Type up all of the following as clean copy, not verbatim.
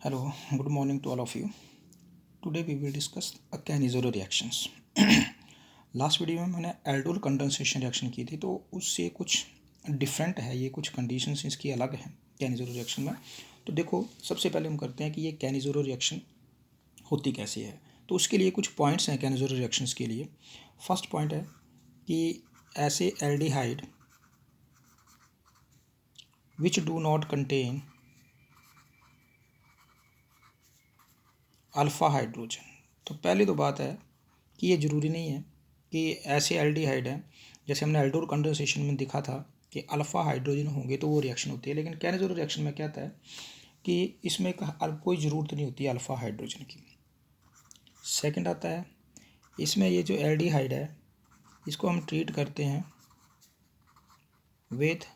Hello, good morning to all of you. Today we will discuss Cannizzaro reactions. Last video में मैंने aldol condensation reaction की थी, तो उससे कुछ डिफरेंट है, ये कुछ कंडीशंस इसकी अलग हैं कैनिज़रो रिएक्शन में। तो देखो, सबसे पहले हम करते हैं कि ये कैनिज़रो रिएक्शन होती कैसे है। तो उसके लिए कुछ पॉइंट्स हैं कैनिज़रो रिएक्शंस के लिए। फर्स्ट पॉइंट है कि ऐसे aldehyde which do not contain alpha hydrogen. तो पहली तो बात है कि ये ज़रूरी नहीं है कि ऐसे एल्डिहाइड हैं, जैसे हमने एल्डोल कंडेंसेशन में दिखा था कि अल्फ़ा हाइड्रोजन होंगे तो वो रिएक्शन होती है, लेकिन कैनिज़रो रिएक्शन में क्या होता है कि इसमें कोई ज़रूरत नहीं होती अल्फ़ा हाइड्रोजन की। सेकंड आता है, इसमें ये जो एल्डिहाइड है इसको हम ट्रीट करते हैं विथ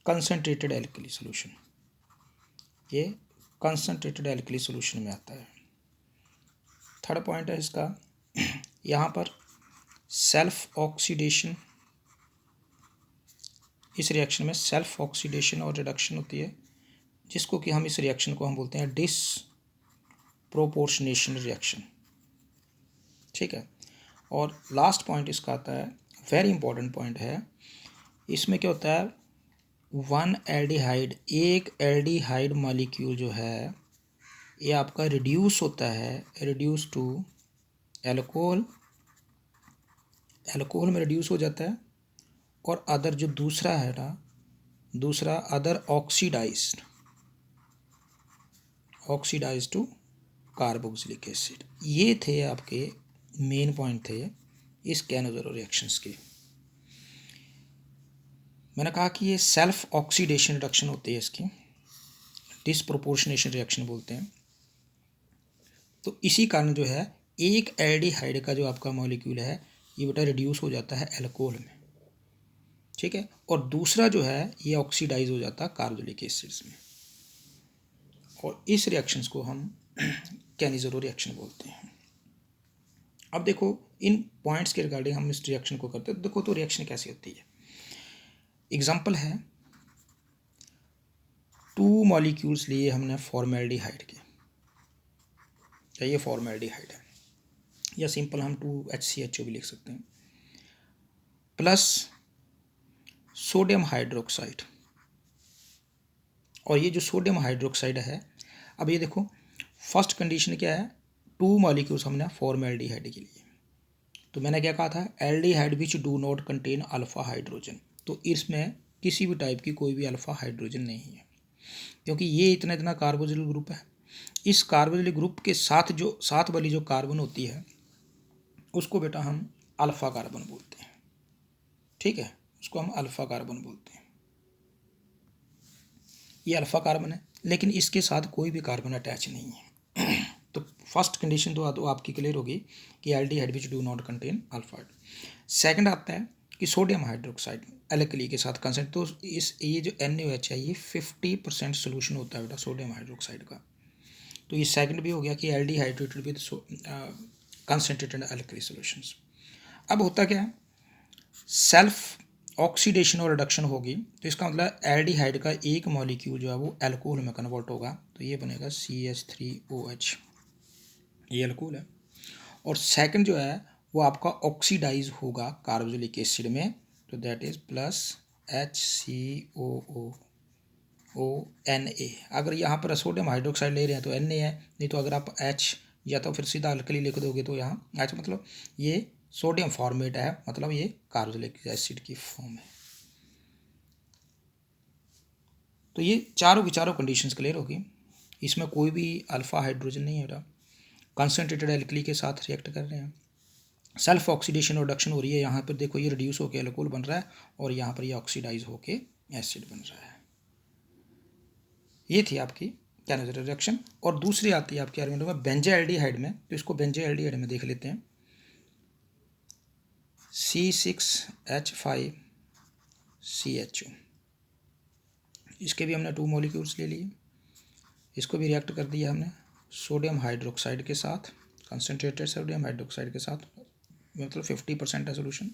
कंसनट्रेटेड एल्कली सोल्यूशन। ये कंसनट्रेटेड एल्कली सोल्यूशन में आता है। थर्ड पॉइंट है इसका, यहाँ पर सेल्फ ऑक्सीडेशन, इस रिएक्शन में सेल्फ ऑक्सीडेशन और रिडक्शन होती है, जिसको कि हम इस रिएक्शन को हम बोलते हैं डिसप्रोपोर्शनेशन रिएक्शन। ठीक है। और लास्ट पॉइंट इसका आता है, वेरी इंपॉर्टेंट पॉइंट है, इसमें क्या होता है, वन एल्डिहाइड, एक एल्डिहाइड मॉलिक्यूल जो है ये आपका रिड्यूस होता है, रिड्यूस टू एल्कोहल, एल्कोहल में रिड्यूस हो जाता है, और अदर जो दूसरा है ना, दूसरा other oxidised to carboxylic acid. ये थे आपके मेन पॉइंट थे इस कैनिज़रो रिएक्शंस के। मैंने कहा कि ये सेल्फ ऑक्सीडेशन रिडक्शन होती है इसकी, डिसप्रोपोर्शनेशन रिएक्शन बोलते हैं। तो इसी कारण जो है एक एल्डिहाइड का जो आपका मॉलिक्यूल है ये बेटा रिड्यूस हो जाता है एल्कोहल में। ठीक है। और दूसरा जो है ये ऑक्सीडाइज हो जाता है कार्बोक्सिलिक एसिड्स में, और इस रिएक्शंस को हम कैनिज़रो रिएक्शन बोलते हैं। अब देखो, इन पॉइंट्स के रिगार्डिंग हम इस रिएक्शन को करते हैं। देखो तो रिएक्शन कैसी होती है। एग्जांपल है, टू मॉलिक्यूल्स लिए हमने फॉर्मेल्डिहाइड के, या ये फॉर्मेल्डिहाइड है, या सिंपल हम 2HCHO भी लिख सकते हैं, प्लस सोडियम हाइड्रोक्साइड। और ये जो सोडियम हाइड्रोक्साइड है, अब ये देखो फर्स्ट कंडीशन क्या है, टू मॉलिक्यूल्स हमने फॉर्मेल्डिहाइड के लिए, तो मैंने क्या कहा था, aldehyde which do not contain alpha hydrogen. तो इसमें किसी भी टाइप की कोई भी अल्फा हाइड्रोजन नहीं है, क्योंकि ये इतना इतना कार्बोक्सिलिक ग्रुप है। इस कार्बोक्सिलिक ग्रुप के साथ जो साथ वाली जो कार्बन होती है उसको बेटा हम अल्फा कार्बन बोलते हैं। ठीक है, उसको हम अल्फा कार्बन बोलते हैं। ये अल्फा कार्बन है, लेकिन इसके साथ कोई भी कार्बन अटैच नहीं है। तो फर्स्ट कंडीशन तो आपकी क्लियर होगी कि aldehyde which do not contain alpha. Second आता है कि सोडियम हाइड्रोक्साइड एल्कली के साथ कंसेंट, तो ये जो NaOH है ये 50% सोल्यूशन होता है बेटा सोडियम हाइड्रोक्साइड का। तो ये सेकंड भी हो गया कि एल्डिहाइड्रेटेड विद कंसनट्रेटेड एल्कली सॉल्यूशंस। अब होता क्या है, सेल्फ ऑक्सीडेशन और रिडक्शन होगी, तो इसका मतलब एल्डिहाइड का एक मॉलिक्यूल जो है वो एल्कोहल में कन्वर्ट होगा, तो ये बनेगा CH3OH, ये एल्कोहल है। और सेकंड जो है वो आपका ऑक्सीडाइज होगा कार्बोक्सिलिक एसिड में, तो दैट इज प्लस HCOONA। अगर यहाँ पर सोडियम हाइड्रोक्साइड ले रहे हैं तो Na है, नहीं तो अगर आप H या तो फिर सीधा अल्कली लिख दोगे तो यहाँ H, मतलब ये सोडियम फॉर्मेट है, मतलब ये कार्बोक्सिलिक एसिड की फॉर्म है। तो ये चारों की चारों कंडीशंस क्लियर होगी, इसमें कोई भी अल्फा हाइड्रोजन नहीं है बेटा, कंसनट्रेटेड एल्कली के साथ रिएक्ट कर रहे हैं, सेल्फ ऑक्सीडेशन रिडक्शन हो रही है। यहाँ पर देखो ये रिड्यूस होकर एल्कोहल बन रहा है, और यहाँ पर ये ऑक्सीडाइज होकर एसिड बन रहा है। ये थी आपकी कैनिज़रो रिएक्शन। और दूसरी आती है आपके आर्गुमेंट में बेंजोएल्डिहाइड में, तो इसको बेंजोएल्डिहाइड में देख लेते हैं। C6H5CHO, इसके भी हमने 2 मॉलिक्यूल्स ले लिए, इसको भी रिएक्ट कर दिया हमने सोडियम हाइड्रोक्साइड के साथ, कंसनट्रेटेड सोडियम हाइड्रोक्साइड के साथ, मतलब 50% है सोल्यूशन।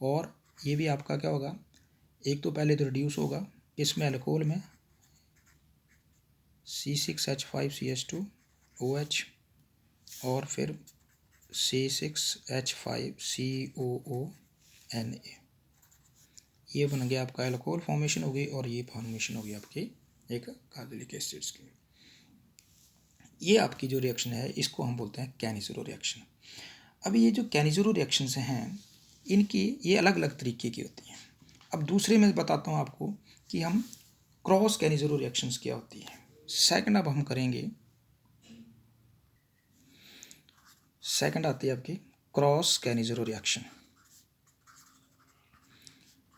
और ये भी आपका क्या होगा, एक तो पहले तो रिड्यूस होगा इसमें एल्कोहल में C6H5CH2OH और फिर C6H5COONA। ये बन गया आपका अल्कोहल फॉर्मेशन हो गई और ये फॉर्मेशन हो गई आपकी एक कार्बोलिक एसिड्स की। ये आपकी जो रिएक्शन है इसको हम बोलते हैं कैनिज़रो रिएक्शन। अब ये जो कैनिज़रो रिएक्शंस हैं इनकी ये अलग अलग तरीके की होती हैं। अब दूसरे में बताता हूँ आपको कि हम क्रॉस कैनिज़रो रिएक्शंस क्या होती है। सेकंड अब हम करेंगे, सेकंड आती है आपकी क्रॉस कैनिज़रो रिएक्शन।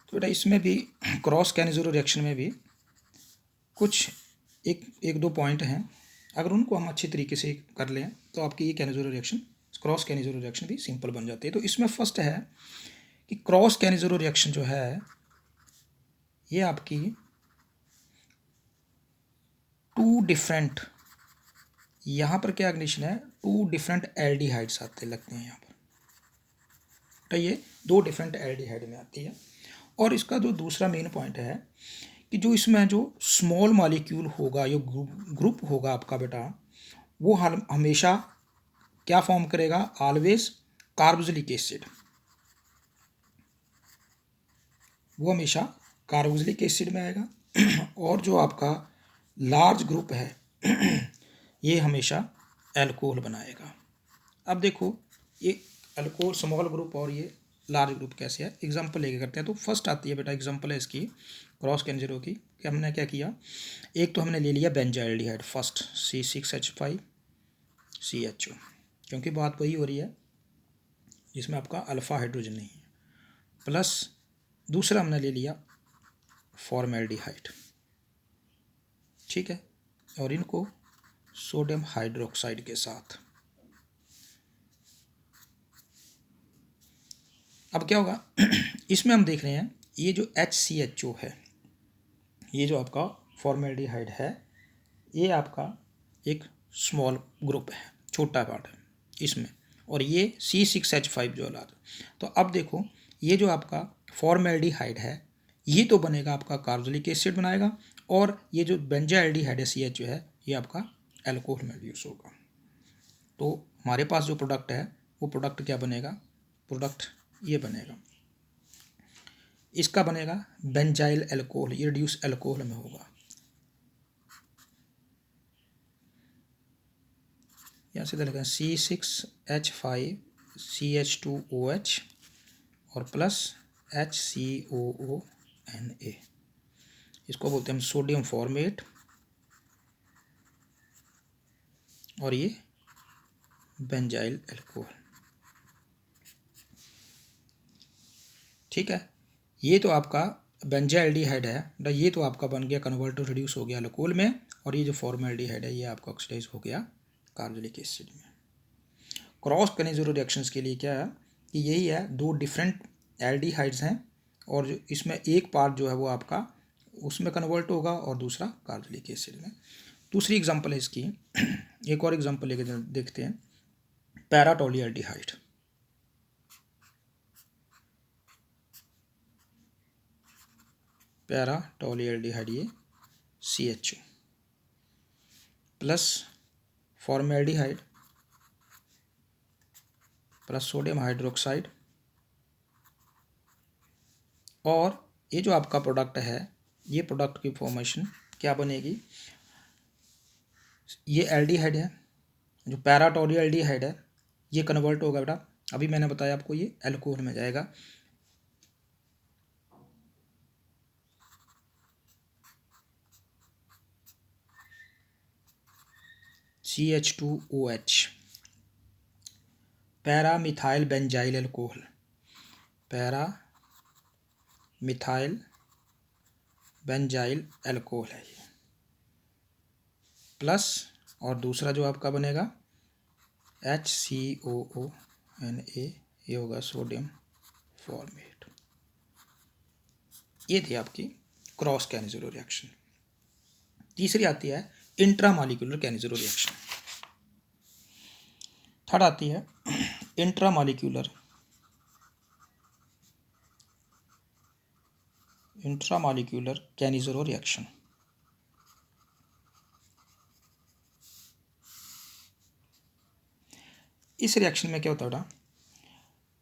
तो बेटा इसमें भी क्रॉस कैनिज़रो रिएक्शन में भी कुछ एक दो पॉइंट हैं, अगर उनको हम अच्छी तरीके से कर लें तो आपकी ये कैनिज़रो रिएक्शन, क्रॉस कैनिज़रो रिएक्शन भी सिंपल बन जाती है। तो इसमें फर्स्ट है कि क्रॉस कैनिज़रो रिएक्शन जो है ये आपकी टू डिफरेंट, यहाँ पर क्या कंडीशन है, टू डिफरेंट एल्डिहाइड्स आते लगते हैं यहाँ पर, तो ये दो डिफरेंट एल्डिहाइड में आती है। और इसका जो दूसरा मेन पॉइंट है कि जो इसमें जो स्मॉल मॉलिक्यूल होगा, ये ग्रुप होगा आपका बेटा, वो हमेशा क्या फॉर्म करेगा, ऑलवेज कार्बोक्सिलिक एसिड, वो हमेशा कार्बोक्सिलिक एसिड में आएगा। और जो आपका लार्ज ग्रुप है ये हमेशा अल्कोहल बनाएगा। अब देखो ये अल्कोहल स्मॉल ग्रुप और ये लार्ज ग्रुप कैसे है, एग्जांपल लेके करते हैं। तो फर्स्ट आती है बेटा एग्जांपल है इसकी क्रॉस कैनिज़रो की, कि हमने क्या किया, एक तो हमने ले लिया बेंजाइल्डिहाइड फर्स्ट C6H5CHO, क्योंकि बात वही हो रही है जिसमें आपका अल्फ़ा हाइड्रोजन नहीं है, प्लस दूसरा हमने ले लिया फॉर्मेल्डिहाइड, ठीक है, और इनको सोडियम हाइड्रोक्साइड के साथ। अब क्या होगा इसमें हम देख रहे हैं ये जो HCHO है, ये जो आपका फॉर्मेल्डिहाइड है, ये आपका एक स्मॉल ग्रुप है, छोटा पार्ट है इसमें, और ये C6H5 जो लार्ज। तो अब देखो ये जो आपका फॉर्मेल्डिहाइड है ये तो बनेगा आपका कार्बोक्सिलिक एसिड बनाएगा, और ये जो बेंजाइल्डिहाइड है CH जो है ये आपका अल्कोहल में यूज होगा। तो हमारे पास जो प्रोडक्ट है वो प्रोडक्ट क्या बनेगा, प्रोडक्ट ये बनेगा, इसका बनेगा बेंजाइल अल्कोहल, ये रिड्यूस अल्कोहल में होगा। यहाँ से लिखा C6H5CH2OH और प्लस HCOONA, इसको बोलते हैं हम सोडियम फॉर्मेट, और ये बेंजाइल अल्कोहल, ठीक है। ये तो आपका बेंजाइल्डिहाइड है, ये तो आपका बन गया कन्वर्टर, रिड्यूस हो गया अल्कोहल में, और ये जो फॉर्मेल्डिहाइड है ये आपका ऑक्सीडाइज हो गया कार्बोक्सिलिक एसिड में। क्रॉस कैनिज़रो रिएक्शंस के लिए क्या है कि यही है, दो डिफरेंट एल्डिहाइड्स हैं और जो इसमें एक पार्ट जो है वो आपका उसमें कन्वर्ट होगा और दूसरा कार्बोक्सिलिक एसिड में। दूसरी एग्जांपल है इसकी, एक और एग्जांपल लेके देखते हैं, पैराटोल्यूल्डिहाइड, पैराटोल्यूल्डिहाइड ये CHO plus formaldehyde plus sodium hydroxide, और ये जो आपका प्रोडक्ट है ये प्रोडक्ट की फॉर्मेशन क्या बनेगी, ये एल्डिहाइड है, जो पैराटोल्यूल्डिहाइड है ये कन्वर्ट होगा बेटा, अभी मैंने बताया आपको ये अल्कोहल में जाएगा, CH2OH, para methyl benzyl alcohol, para methyl benzyl alcohol है ये, प्लस और दूसरा जो आपका बनेगा HCOONA, ये होगा सोडियम फॉर्मेट। ये थी आपकी क्रॉस कैनिज़रो रिएक्शन। तीसरी आती है इंट्रामॉलिक्यूलर कैनिज़रो रिएक्शन। थर्ड आती है इंट्रामॉलिक्यूलर कैनिज़रो रिएक्शन। इस रिएक्शन में क्या होता है बेटा,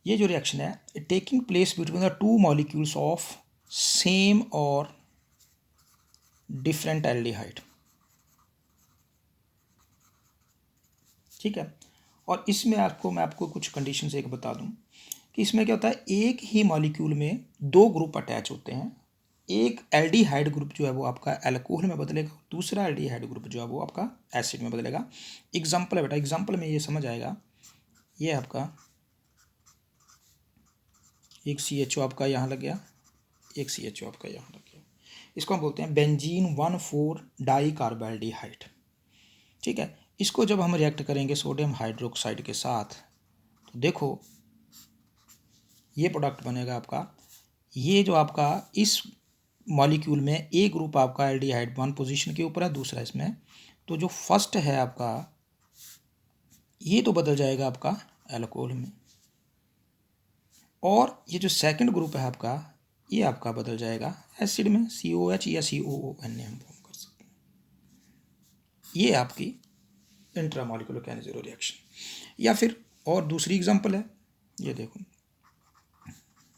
ये जो रिएक्शन है taking place between the two molecules of same और डिफरेंट एल्डिहाइड, ठीक है। और इसमें मैं आपको कुछ कंडीशंस एक बता दूं कि इसमें क्या होता है, एक ही मॉलिक्यूल में दो ग्रुप अटैच होते हैं। एक एल्डिहाइड ग्रुप जो है वो आपका एल्कोहल में बदलेगा, दूसरा एल्डिहाइड ग्रुप जो है वो आपका एसिड में बदलेगा। एग्जाम्पल है बेटा, एग्जाम्पल में ये समझ आएगा, ये आपका एक CHO आपका यहाँ लग गया, एक CHO आपका यहाँ लग गया। इसको हम बोलते हैं बेंजीन 1,4 डाई कार्बोल्डिहाइड, ठीक है। इसको जब हम रिएक्ट करेंगे सोडियम हाइड्रोक्साइड के साथ तो देखो ये प्रोडक्ट बनेगा आपका, ये जो आपका इस मॉलिक्यूल में ए ग्रुप आपका एल्डिहाइड 1 पोजीशन के ऊपर है, दूसरा इसमें, तो जो फर्स्ट है आपका ये तो बदल जाएगा आपका एल्कोहल में, और ये जो सेकंड ग्रुप है आपका ये आपका बदल जाएगा एसिड में, COH या COON हम फॉर्म कर सकते हैं। ये आपकी इंट्रामॉलिक्यूलर कैनेज़रो रिएक्शन। या फिर और दूसरी एग्जांपल है, ये देखो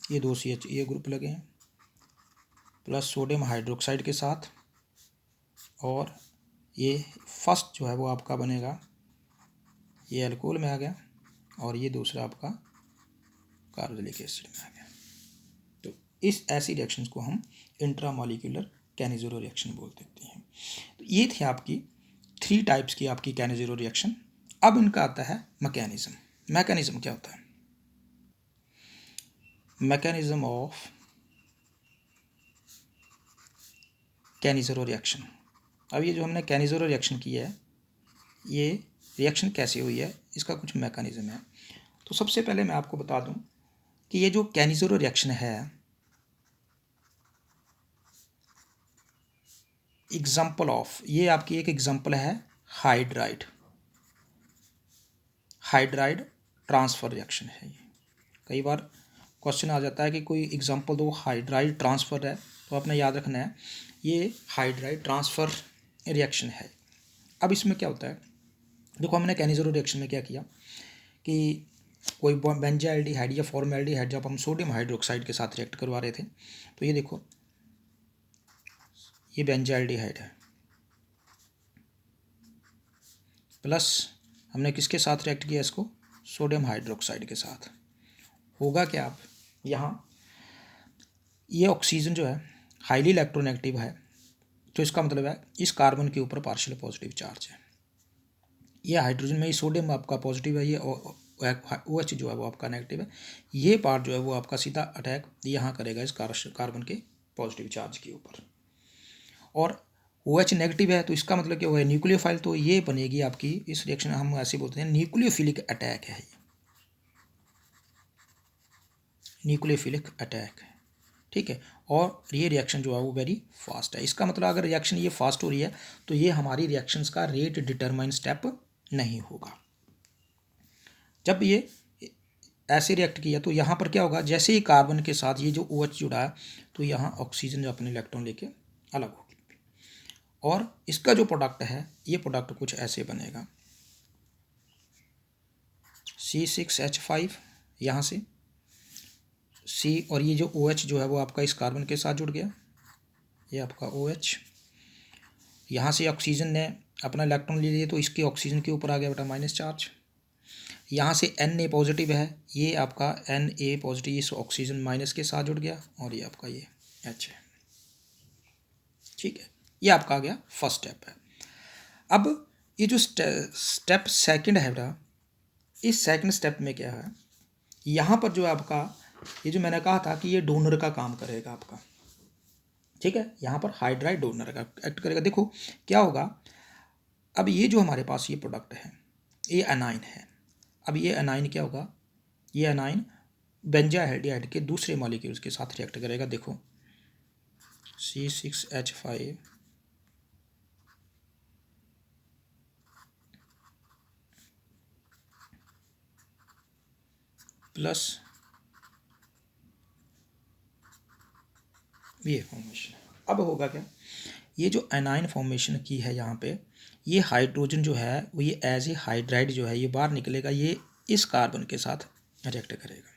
ये दो CH ये ग्रुप लगे हैं प्लस सोडियम हाइड्रोक्साइड के साथ, और ये फर्स्ट जो है वो आपका बनेगा, ये अल्कोहल में आ गया और ये दूसरा आपका कार्बोक्सिलिक एसिड में आ गया। तो इस ऐसी रिएक्शंस को हम इंट्रामॉलिक्यूलर कैनेज़रो रिएक्शन बोल देते हैं। तो ये थे आपकी 3 टाइप्स की आपकी कैनेज़रो रिएक्शन। अब इनका आता है मैकेनिज्म। मैकेनिज्म क्या होता है? Mechanism of Cannizzaro reaction. अब ये जो हमने कैनेज़रो रिएक्शन की है, ये रिएक्शन कैसे हुई है, इसका कुछ मैकेनिज्म है। तो सबसे पहले मैं आपको बता दूं कि ये जो कैनेज़रो रिएक्शन है, एग्जाम्पल ऑफ, ये आपकी एक एग्जाम्पल है हाइड्राइड, हाइड्राइड ट्रांसफ़र रिएक्शन है ये। कई बार क्वेश्चन आ जाता है कि कोई एग्जाम्पल दो, हाइड्राइड ट्रांसफ़र है, तो आपने याद रखना है ये हाइड्राइड ट्रांसफ़र रिएक्शन है। अब इसमें क्या होता है, देखो हमने कैनेज़रो रिएक्शन में क्या किया कि कोई बेंजाल्डिहाइड या फॉर्मल्डिहाइड जब हम सोडियम हाइड्रोक्साइड के साथ रिएक्ट करवा रहे थे, तो ये देखो ये बेंजाल्डिहाइड है, प्लस हमने किसके साथ रिएक्ट किया इसको, सोडियम हाइड्रोक्साइड के साथ। होगा क्या, आप यहाँ ये ऑक्सीजन जो है हाईली इलेक्ट्रोनेगेटिव है, तो इसका मतलब है इस कार्बन के ऊपर पार्शियल पॉजिटिव चार्ज है। ये हाइड्रोजन में, ये सोडियम आपका पॉजिटिव है, ये OH जो है वो आपका नेगेटिव है। ये पार्ट जो है वो आपका सीधा अटैक यहाँ करेगा इस कार्बन के पॉजिटिव चार्ज के ऊपर, और OH नेगेटिव है, तो इसका मतलब क्या हुआ, न्यूक्लियोफाइल, तो ये बनेगी आपकी इस रिएक्शन हम ऐसे बोलते हैं न्यूक्लियोफिलिक अटैक है, ये न्यूक्लियोफिलिक अटैक है, ठीक है। और ये रिएक्शन जो है वो वेरी फास्ट है। इसका मतलब अगर रिएक्शन ये फास्ट हो रही है तो ये हमारी रिएक्शंस का रेट डिटरमाइन स्टेप नहीं होगा। जब ये ऐसे रिएक्ट किया तो यहाँ पर क्या होगा, जैसे ही कार्बन के साथ ये जो OH जुड़ा है तो यहाँ ऑक्सीजन जो अपने इलेक्ट्रॉन लेके अलग होगी, और इसका जो प्रोडक्ट है ये प्रोडक्ट कुछ ऐसे बनेगा, C6H5 यहाँ से C, और ये जो OH जो है वो आपका इस कार्बन के साथ जुड़ गया, ये आपका OH, यहाँ से ऑक्सीजन ने अपना इलेक्ट्रॉन ले लिया तो इसके ऑक्सीजन के ऊपर आ गया बेटा माइनस चार्ज। यहाँ से Na पॉजिटिव है, ये आपका Na पॉजिटिव इस ऑक्सीजन माइनस के साथ जुड़ गया, और ये आपका ये H है, ठीक है। ये आपका आ गया फर्स्ट स्टेप है। अब ये जो स्टेप सेकंड है बेटा, इस सेकंड स्टेप में क्या है, यहाँ पर जो आपका ये जो मैंने कहा था कि ये डोनर का काम करेगा आपका, ठीक है। यहाँ पर हाइड्राइड डोनर का एक्ट करेगा। देखो क्या होगा, अब ये जो हमारे पास ये प्रोडक्ट है ये एनाइन है। अब ये एनाइन क्या होगा, ये एनाइन बेंजाल्डिहाइड के दूसरे मॉलिक्यूल्स के साथ रिएक्ट करेगा। देखो C6H5 प्लस ये फॉर्मेशन। अब होगा क्या, ये जो एनाइन फॉर्मेशन की है यहाँ पे, ये हाइड्रोजन जो है वो ये एज ए हाइड्राइड जो है ये बाहर निकलेगा, ये इस कार्बन के साथ रिएक्ट करेगा।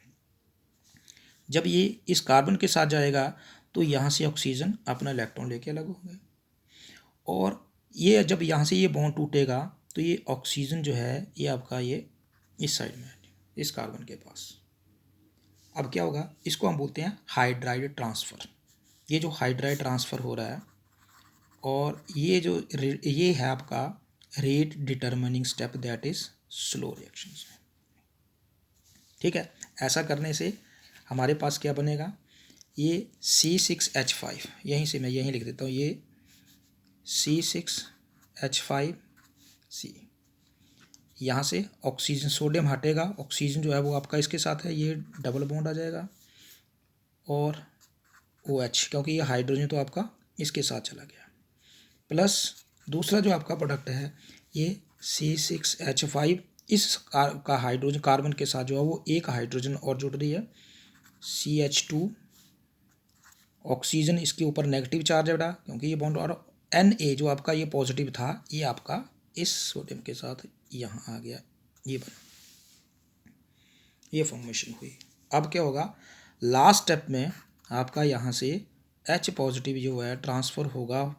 जब ये इस कार्बन के साथ जाएगा तो यहाँ से ऑक्सीजन अपना इलेक्ट्रॉन लेके अलग हो गया, और ये जब यहाँ से ये बॉन्ड टूटेगा तो ये ऑक्सीजन जो है ये आपका ये इस साइड में है, इस कार्बन के पास। अब क्या होगा, इसको हम बोलते हैं हाइड्राइड ट्रांसफ़र। ये जो हाइड्राइड ट्रांसफ़र हो रहा है, और ये जो ये है आपका rate determining step, that is slow reactions. ठीक है, ऐसा करने से हमारे पास क्या बनेगा, ये C6H5, यहीं से मैं यहीं लिख देता हूँ, ये C6H5C, यहाँ से ऑक्सीजन सोडियम हटेगा, ऑक्सीजन जो है वो आपका इसके साथ है, ये डबल बॉन्ड आ जाएगा, और OH, क्योंकि ये हाइड्रोजन तो आपका इसके साथ चला गया, प्लस दूसरा जो आपका प्रोडक्ट है ये C6H5, इस का हाइड्रोजन कार्बन के साथ जो है वो एक हाइड्रोजन और जुड़ रही है, CH2, ऑक्सीजन इसके ऊपर नेगेटिव चार्ज है बेटा क्योंकि ये बॉन्ड, और Na जो आपका ये पॉजिटिव था ये आपका इस सोडियम के साथ यहाँ आ गया, ये बना, ये फॉर्मेशन हुई। अब क्या होगा, लास्ट स्टेप में आपका यहाँ से H पॉजिटिव जो है ट्रांसफ़र होगा,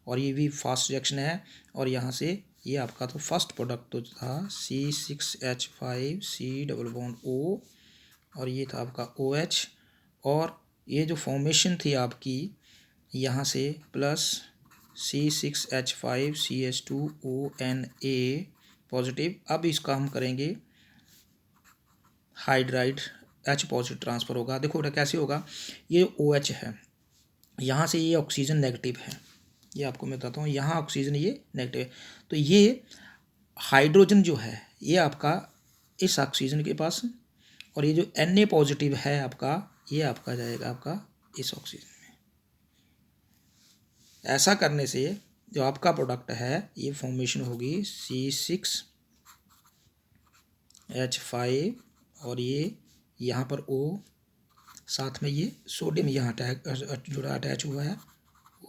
और ये भी फास्ट रिएक्शन है, और यहाँ से ये आपका तो फर्स्ट प्रोडक्ट तो था C6H5C डबल बॉन्ड O, और ये था आपका OH, और ये जो फॉर्मेशन थी आपकी यहाँ से प्लस C6H5CH2ONA पॉजिटिव। अब इसका हम करेंगे हाइड्राइड, H पॉजिटिव ट्रांसफ़र होगा। देखो बेटा कैसे होगा, ये OH है, यहाँ से ये ऑक्सीजन नेगेटिव है, ये आपको मैं बताता हूँ, यहाँ ऑक्सीजन ये नेगेटिव है, तो ये हाइड्रोजन जो है ये आपका इस ऑक्सीजन के पास, और ये जो Na पॉजिटिव है आपका ये आपका जाएगा आपका इस ऑक्सीजन में। ऐसा करने से जो आपका प्रोडक्ट है ये फॉर्मेशन होगी C6H5, और ये यहाँ पर O, साथ में ये सोडियम यहाँ जुड़ा अटैच हुआ है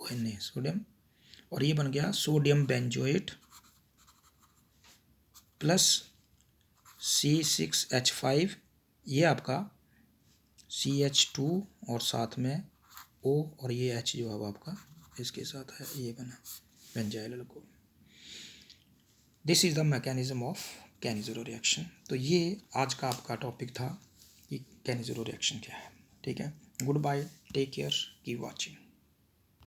ONA सोडियम, और ये बन गया सोडियम बेंजोएट प्लस C6H5, ये आपका CH2 और साथ में O, और ये H जो है आपका इसके साथ है, ये बना benzyl alcohol. This is the mechanism of कैनिज़ेरो reaction. तो ये आज का आपका टॉपिक था कि कैनिज़ेरो रिएक्शन क्या है। ठीक है, goodbye, take care, keep watching.